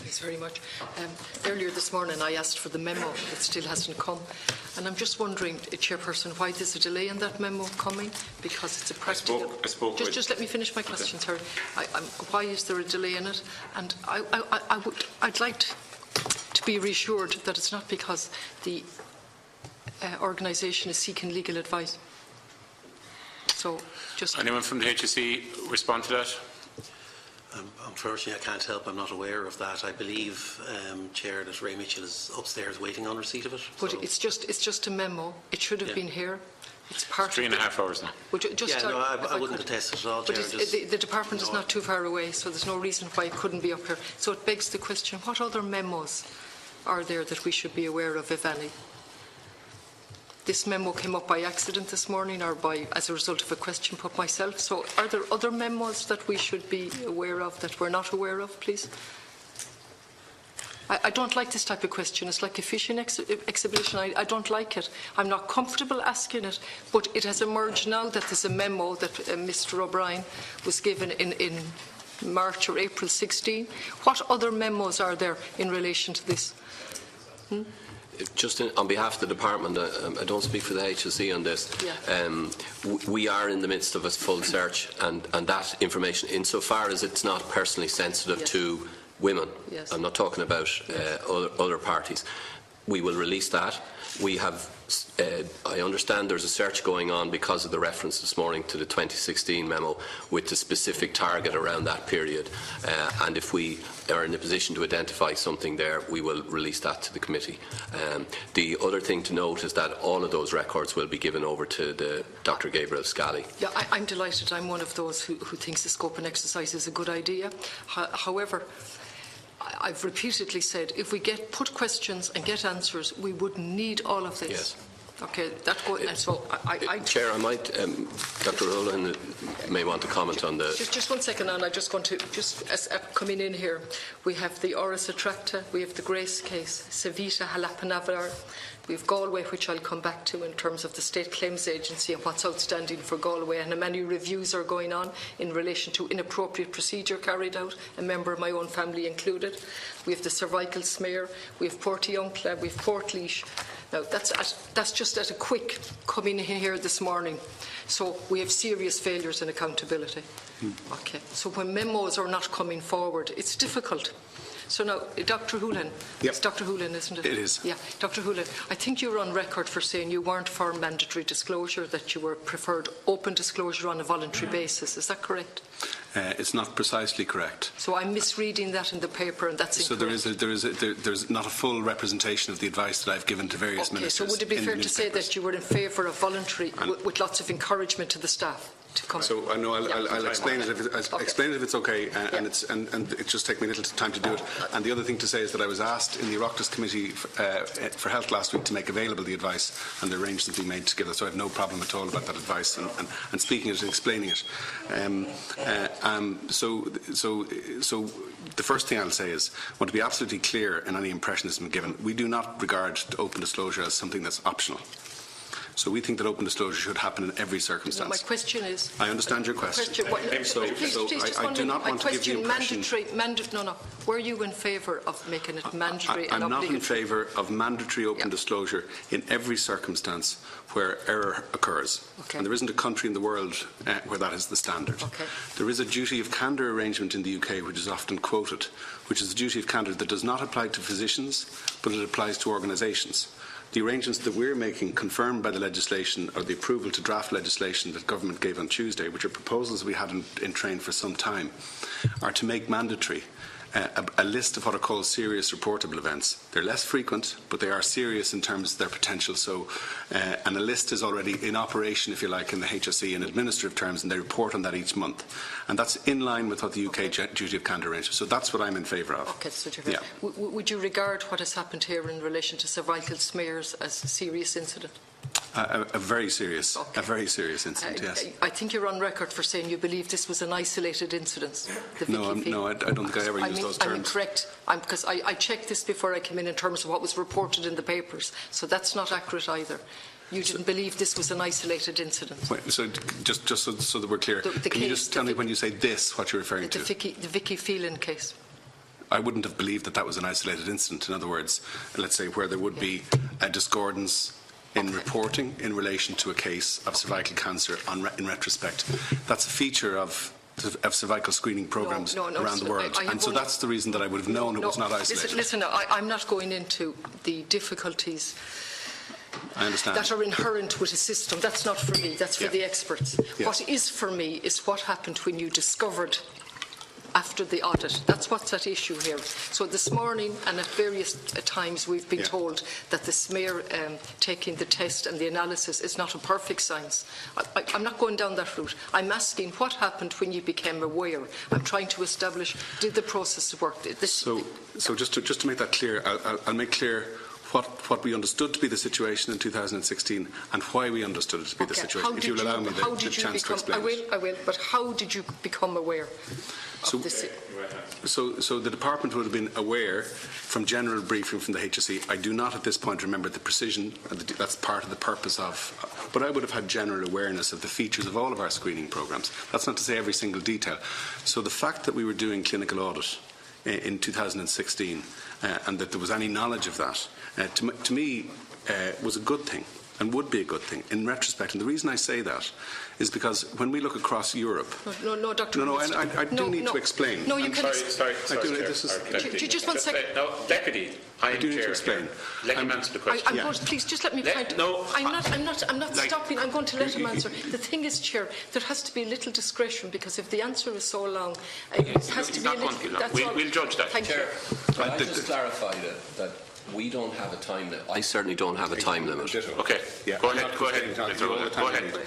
Thanks very much. Earlier this morning I asked for the memo. It still hasn't come. And I'm just wondering, Chairperson, why there's a delay in that memo coming? Because it's a practical... Just let me finish my question, sorry. Why is there a delay in it? And I'd like to be reassured that it's not because the organisation is seeking legal advice. So just... Anyone from the HSE respond to that? Unfortunately, I can't help. I'm not aware of that. I believe, Chair, that Ray Mitchell is upstairs waiting on receipt of it. But so it's just a memo. It should have been here. It's part 3.5 hours now. I wouldn't attest it at all, Chair. But the department is not too far away, so there's no reason why it couldn't be up here. So it begs the question, what other memos are there that we should be aware of, if any? This memo came up by accident this morning or as a result of a question put myself. So are there other memos that we should be aware of that we're not aware of, please? I don't like this type of question. It's like a fishing exhibition. I don't like it. I'm not comfortable asking it, but it has emerged now that there's a memo that Mr O'Brien was given in March or April 16. What other memos are there in relation to this? Just on behalf of the department, I don't speak for the HSE on this. Yeah. We are in the midst of a full search, and that information, insofar as it's not personally sensitive to women, I'm not talking about other parties, we will release that. We have, I understand there's a search going on because of the reference this morning to the 2016 memo with the specific target around that period. And if we are in a position to identify something there, we will release that to the committee. The other thing to note is that all of those records will be given over to the Dr. Gabriel Scally. Yeah, I'm delighted. I'm one of those who thinks the scope and exercise is a good idea. However, I've repeatedly said if we put questions and get answers, we wouldn't need all of this. Yes. Okay, that's good. So Chair, I might, Dr. Rowland may want to comment on the... Just 1 second, and I just want to, as coming in here, we have the Oris Attracta, we have the Grace case, Savita Halapanavar, we have Galway, which I'll come back to in terms of the State Claims Agency and what's outstanding for Galway, and many reviews are going on in relation to inappropriate procedure carried out, a member of my own family included. We have the cervical smear, we have Portiuncla, we have Portlaoise. Now, that's just at a quick coming in here this morning. So we have serious failures in accountability. Okay. So when memos are not coming forward, it's difficult. So now, Dr. Houlihan, it's Dr. Houlihan, isn't it? It is. Yeah, Dr. Houlihan, I think you're on record for saying you weren't for mandatory disclosure, that you were preferred open disclosure on a voluntary basis. Is that correct? It's not precisely correct. So I'm misreading that in the paper, and that's incorrect. So there's not a full representation of the advice that I've given to various ministers. So would it be fair to say that you were in favour of voluntary, with lots of encouragement to the staff? So I know I'll explain it if it's okay, and it just take me a little time to do it. And the other thing to say is that I was asked in the Oireachtas Committee for Health last week to make available the advice, and the arrangements being made together. So I have no problem at all about that advice and speaking it and explaining it. So the first thing I'll say is, I want to be absolutely clear in any impression that's been given. We do not regard open disclosure as something that's optional. So we think that open disclosure should happen in every circumstance. My question is... I understand your question. I do not want to give the impression... Were you in favour of making it mandatory and obligatory? I'm not in favour of mandatory open disclosure in every circumstance where error occurs. Okay. And there isn't a country in the world where that is the standard. Okay. There is a duty of candour arrangement in the UK which is often quoted, which is the duty of candour that does not apply to physicians, but it applies to organisations. The arrangements that we're making, confirmed by the legislation, or the approval to draft legislation that government gave on Tuesday, which are proposals we had in train for some time, are to make mandatory a list of what are called serious reportable events. They're less frequent, but they are serious in terms of their potential. So, and a list is already in operation, if you like, in the HSE in administrative terms, and they report on that each month. And that's in line with what the UK duty of candour arranges. So that's what I'm in favour of. Okay, so would you regard what has happened here in relation to cervical smears as a serious incident? A very serious incident, yes. I think you're on record for saying you believe this was an isolated incident. No, I don't think I ever used those terms. I'm incorrect, because I checked this before I came in terms of what was reported in the papers, so that's not accurate either. You didn't believe this was an isolated incident. Wait, so just so that we're clear, can you just tell me when you say this, what you're referring to? The Vicky Phelan case. I wouldn't have believed that that was an isolated incident. In other words, let's say where there would be a discordance in reporting in relation to a case of cervical cancer in retrospect. That's a feature of cervical screening programmes around the world. And so that's the reason that I would have known it was not isolated. Listen, I'm not going into the difficulties I understand. that are inherent with a system. That's not for me, that's for the experts. Yes. What is for me is what happened when you discovered after the audit. That's what's at issue here. So this morning and at various times we've been told that the smear taking the test and the analysis is not a perfect science. I'm not going down that route. I'm asking what happened when you became aware. I'm trying to establish, did the process work? So just to make that clear, I'll make clear what we understood to be the situation in 2016 and why we understood it to be the situation. If you'll allow me the chance to explain I will, but how did you become aware of this? So the department would have been aware from general briefing from the HSE. I do not at this point remember the precision, that's part of the purpose of, but I would have had general awareness of the features of all of our screening programmes. That's not to say every single detail. So the fact that we were doing clinical audit in 2016 and that there was any knowledge of that, to me was a good thing and would be a good thing in retrospect. And the reason I say that is because when we look across Europe... No, Dr. I do need to explain. No, you can... Sorry, just one second. No, Deputy, I do need to explain. Let him answer the question. Please, just let me point... I'm not stopping. I'm going to let him answer. The thing is, Chair, there has to be a little discretion because if the answer is so long, it has to be a little... We'll judge that. Thank you. Can I just clarify that we don't have a time limit? I certainly don't have a time limit. Okay, go ahead.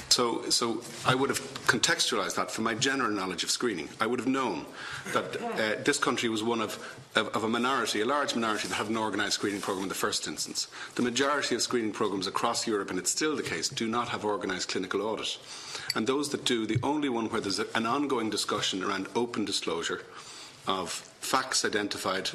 So I would have contextualised that from my general knowledge of screening. I would have known that this country was one of a minority, a large minority, that had an organised screening programme in the first instance. The majority of screening programmes across Europe, and it's still the case, do not have organised clinical audit. And those that do, the only one where there's an ongoing discussion around open disclosure of facts identified,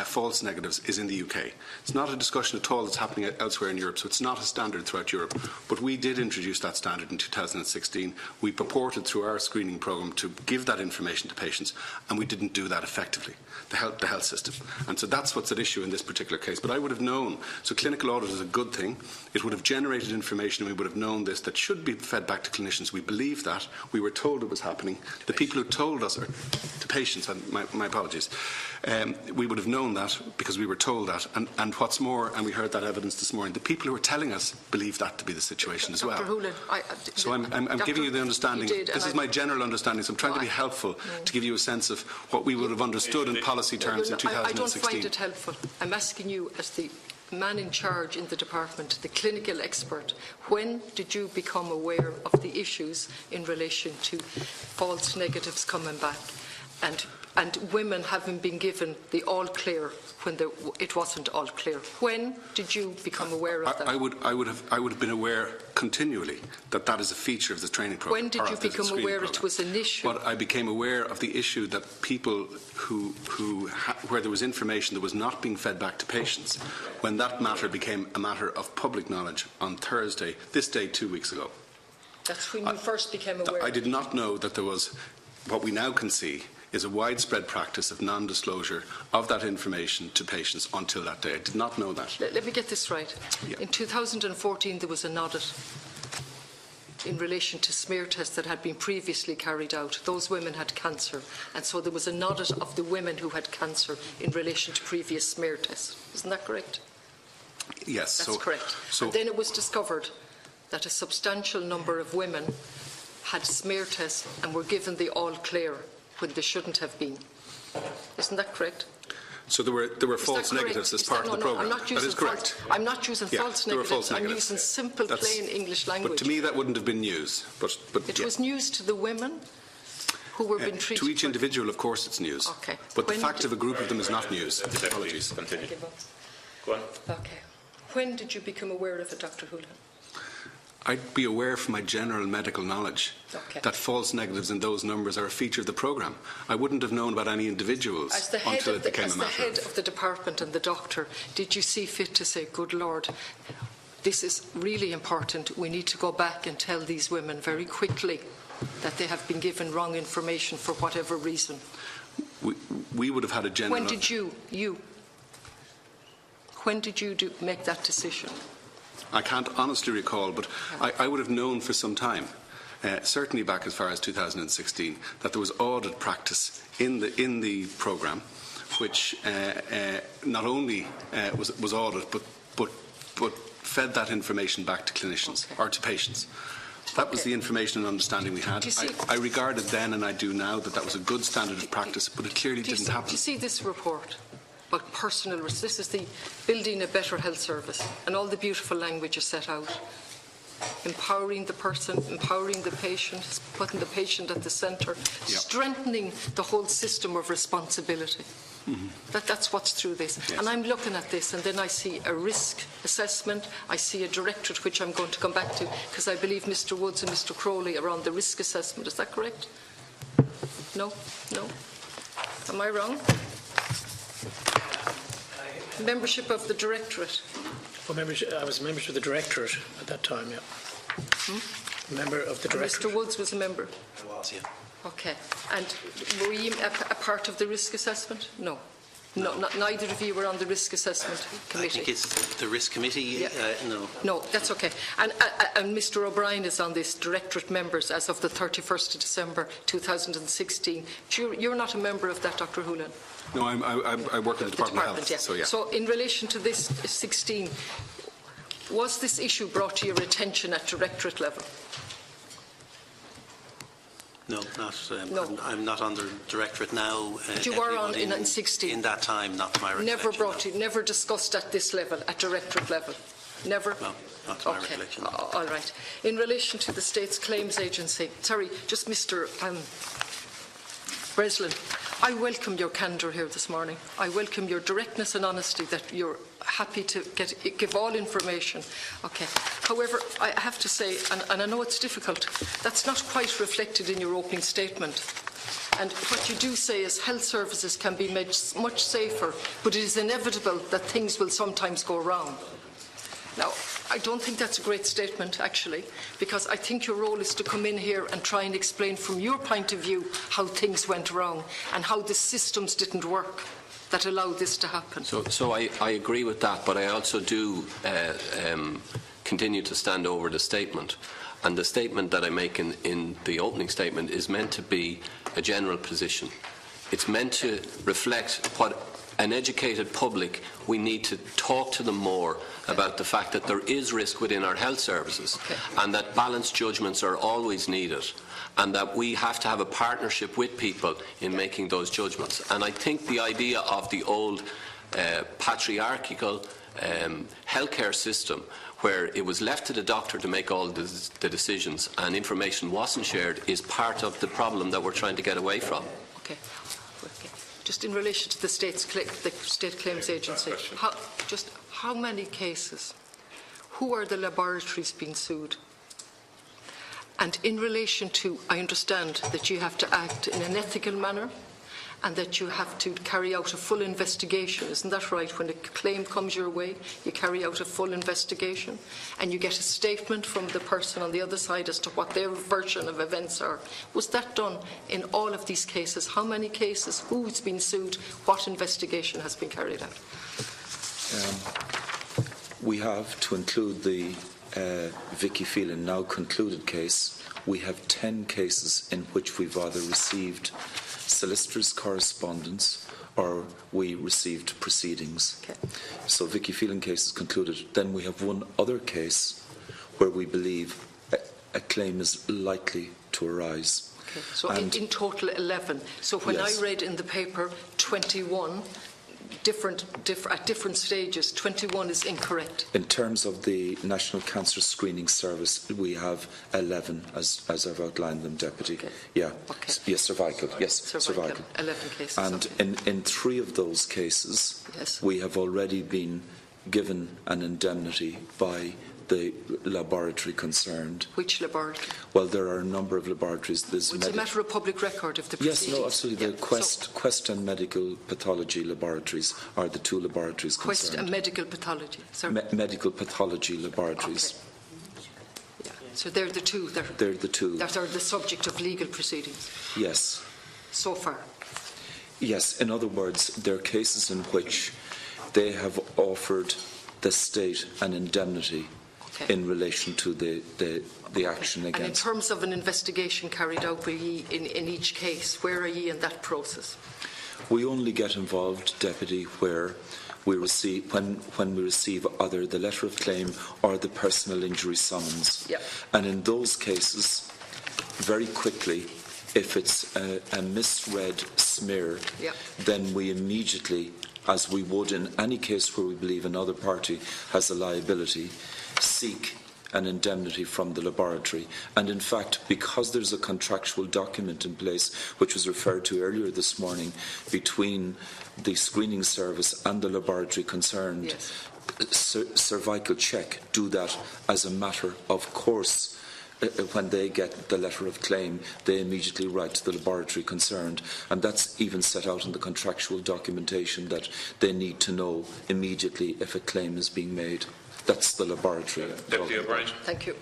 false negatives, is in the UK. It's not a discussion at all that's happening elsewhere in Europe, so it's not a standard throughout Europe. But we did introduce that standard in 2016. We purported through our screening programme to give that information to patients, and we didn't do that effectively, the health system. And so that's what's at issue in this particular case. But I would have known, so clinical audit is a good thing. It would have generated information, and we would have known this, that should be fed back to clinicians. We believe that. We were told it was happening. The people who told us, or to patients, and my apologies, we would have known that because we were told that, and what's more, and we heard that evidence this morning, the people who were telling us believe that to be the situation as well. Dr. Hoolan, so I'm giving you the understanding. This is my general understanding, so I'm trying to be helpful to give you a sense of what we would have understood in policy terms in 2016. I don't find it helpful. I'm asking you, as the man in charge in the department, the clinical expert, when did you become aware of the issues in relation to false negatives coming back and women having been given the all clear when it wasn't all clear? When did you become aware of that? I would have been aware continually that is a feature of the training programme. When did you become aware it was an issue? But I became aware of the issue that people where there was information that was not being fed back to patients, when that matter became a matter of public knowledge on Thursday, this day 2 weeks ago. That's when you first became aware? I did not know that there was what we now can see is a widespread practice of non-disclosure of that information to patients until that day. I did not know that. Let me get this right. Yeah. In 2014 there was an audit in relation to smear tests that had been previously carried out. Those women had cancer, and so there was an audit of the women who had cancer in relation to previous smear tests. Isn't that correct? Yes. That's correct. And then it was discovered that a substantial number of women had smear tests and were given the all clear when they shouldn't have been. Isn't that correct? So there were false negatives as part of the programme. That is correct. I'm not using false negatives. I'm using simple, plain English language. But to me, that wouldn't have been news. But it was news to the women who were being treated. To each individual, of course, it's news. Okay. But the fact of a group of them is not news. Apologies. Continue. Go on. Okay. When did you become aware of it, Dr. Hoolan? I'd be aware from my general medical knowledge that false negatives in those numbers are a feature of the programme. I wouldn't have known about any individuals until it became a matter. As the head of the department and the doctor, did you see fit to say, good Lord, this is really important, we need to go back and tell these women very quickly that they have been given wrong information for whatever reason? we would have had a general... When did you make that decision? I can't honestly recall, but I would have known for some time, certainly back as far as 2016, that there was audit practice in the programme, which not only was audit, but fed that information back to clinicians or to patients. That was the information and understanding we had. I regarded then, and I do now, that was a good standard of practice, but it clearly didn't happen. Do you see this report about personal risk? This is the building a better health service, and all the beautiful language is set out. Empowering the person, empowering the patient, putting the patient at the centre, strengthening the whole system of responsibility. That's what's through this. Yes. And I'm looking at this, and then I see a risk assessment, I see a directorate, which I'm going to come back to, because I believe Mr. Woods and Mr. Crowley are on the risk assessment. Is that correct? No? No? Am I wrong? Membership of the directorate. Well, I was a member of the directorate at that time, yeah. Member of the directorate. Mr. Woods was a member? I was, yeah. Okay. And were you a part of the risk assessment? No. No, neither of you were on the risk assessment committee. I think it's the risk committee. No. No, that's okay. And Mr. O'Brien is on this directorate members as of the 31st of December 2016. You're not a member of that, Dr. Hoolan? No, I work in the Department of Health. Yeah. So, yeah. So in relation to this 16, was this issue brought to your attention at directorate level? No, not. No. I'm not on the directorate now. But you were on in 16? In that time, not to my recollection. Never brought to, never discussed at this level, at directorate level? Never? No, not to my recollection. All right. In relation to the State's Claims Agency, sorry, just Mr. Breslin, I welcome your candour here this morning. I welcome your directness and honesty, that you're happy to give all information. Okay. However, I have to say, and I know it's difficult, that's not quite reflected in your opening statement. And what you do say is health services can be made much safer, but it is inevitable that things will sometimes go wrong. Now, I don't think that's a great statement, actually, because I think your role is to come in here and try and explain from your point of view how things went wrong and how the systems didn't work that allowed this to happen. So I agree with that, but I also do continue to stand over the statement. And the statement that I make in the opening statement is meant to be a general position. It's meant to reflect what an educated public, we need to talk to them more about the fact that there is risk within our health services, and that balanced judgments are always needed, and that we have to have a partnership with people in making those judgments. And I think the idea of the old patriarchal healthcare system, where it was left to the doctor to make all the decisions and information wasn't shared, is part of the problem that we're trying to get away from. Okay. Just in relation to the State Claims Agency, how many cases? Who are the laboratories being sued? And in relation to, I understand that you have to act in an ethical manner and that you have to carry out a full investigation. Isn't that right? When a claim comes your way, you carry out a full investigation and you get a statement from the person on the other side as to what their version of events are. Was that done in all of these cases? How many cases? Who's been sued? What investigation has been carried out? We have, to include the Vicky Phelan now concluded case, we have 10 cases in which we've either received solicitors' correspondence or we received proceedings. Okay. So Vicky Phelan case is concluded. Then we have one other case where we believe a claim is likely to arise. Okay. So in total 11. So when yes. I read in the paper 21, at different stages, 21 is incorrect. In terms of the National Cancer Screening Service, we have 11, as I've outlined them, Deputy. Okay. Yeah. Okay. Yes, cervical. Yes, cervical. 11 cases. And okay. in 3 of those cases, yes. we have already been given an indemnity by the laboratory concerned. Which laboratory? Well, there are a number of laboratories. It's a matter of public record of the proceedings. Yes, no, absolutely. Yeah. The Quest and Medical Pathology laboratories are the 2 laboratories concerned. Quest and Medical Pathology. Medical Pathology laboratories. Okay. Yeah. So they're the 2. They're the 2. That are the subject of legal proceedings. Yes. So far. Yes, in other words, there are cases in which they have offered the state an indemnity in relation to the action against. And in terms of an investigation carried out by ye in each case, where are ye in that process? We only get involved, Deputy, where we receive when we receive either the letter of claim or the personal injury summons. Yep. And in those cases, very quickly, if it's a misread smear, yep, then we immediately, as we would in any case where we believe another party has a liability, seek an indemnity from the laboratory. And in fact, because there's a contractual document in place, which was referred to earlier this morning, between the screening service and the laboratory concerned, yes, Cervical Check do that as a matter of course. When they get the letter of claim, they immediately write to the laboratory concerned, and that's even set out in the contractual documentation that they need to know immediately if a claim is being made. That's the laboratory. Deputy O'Brien. Thank you.